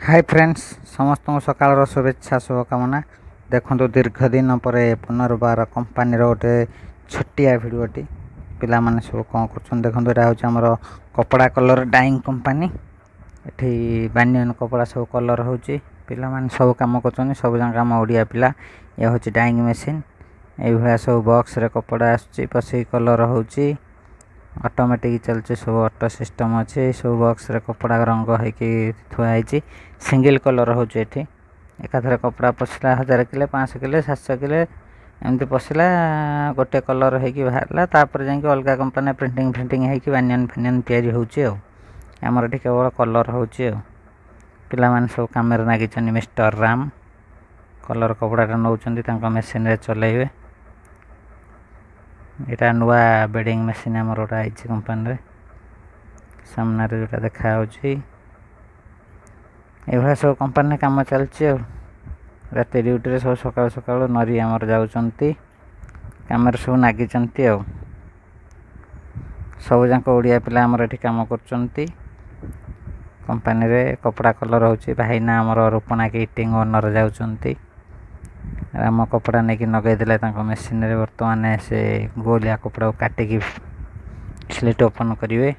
Hi friends समस्त सकाल शुभेच्छा शुभकामना देखो दीर्घ दिन पर पुनर्बार कंपानी गोटे छोटिया भिडटी पिला माने सब कौन कर देखो यहाँ हूँ आमर कपड़ा कलर डाइंग कंपानी ये बानियन कपड़ा सब कलर हो पिला माने सब कम कर सब जगह आम ओडिया पिला यह हूँ डाइंग मेसीन ये सब बॉक्स रे कपड़ा आसी कलर हो ऑटोमेटिक चलचे सब ऑटो सिस्टम अच्छे सब बॉक्स रे कपड़ा रंग होगी थुआई सिंगल कलर हो एकाथर कपड़ा पशिला 1000 किले 500 किले 700 किले एमती पशिला गोटे कलर होगी बाहर तापर जाकि अलग कंपानी प्रिंटिंग फिंटिंग होगी बानियन फानियन तैयारी होमर ये केवल कलर हो पिला माने सब कम लगी मिस्टर राम कलर कपड़ा नौ मेसीन रे चलेबे यहाँ नुआ बेडिंग मेसीन आमर गोटा आई कंपानी रे सामने जोटा देखा ये सब कंपानी काम चलती रात ड्यूटी सब सकाल सकाल नरी आमर जाऊँच कम सब नागी सब जाक ओडिया पिला आमर ये कम कर कंपानी रे कपड़ा कलर हो भाईना आमर रूपणा किटिंग ओनर जाऊँच आम कपड़ा नहीं नगेदे मेसीन रे बर्तमान से गोलिया कपड़ा काटिकी स्लिट ओपन करेंगे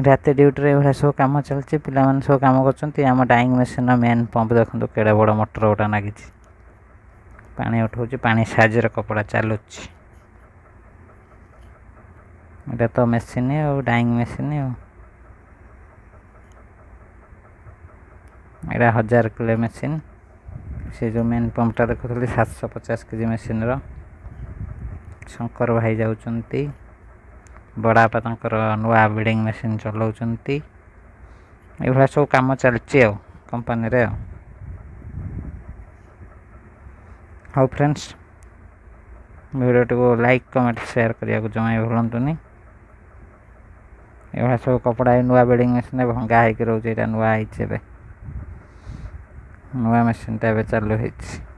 रात ड्यूटी ये सब कम चलती पिला माने सब कम कर डाइंग मेसीन मेन पंप देखो केड़े बड़ मोटर गोटा लगी पानी उठाऊँ पानी साहाଯ୍य कपड़ा चलुँ ये तो मेसीन और डाइंग मेसीन यहाँ 1000 किलो मेसीन से जो मेन पंपटा देखुली 750 केजी मेसीन शंकर भाई जाऊँच बड़ापा नुआ बिल्डिंग मेसीन चलाउंट ये सब कम चलती कंपानी रे हाँ फ्रेंड्स वीडियो को लाइक कमेंट शेयर करने को जमा भूलुनी ये सब कपड़ा नुआ बिल्डिंग मेसीन भंगा होकर रोचे नुआ नुआ मेसीन टा चालू होती।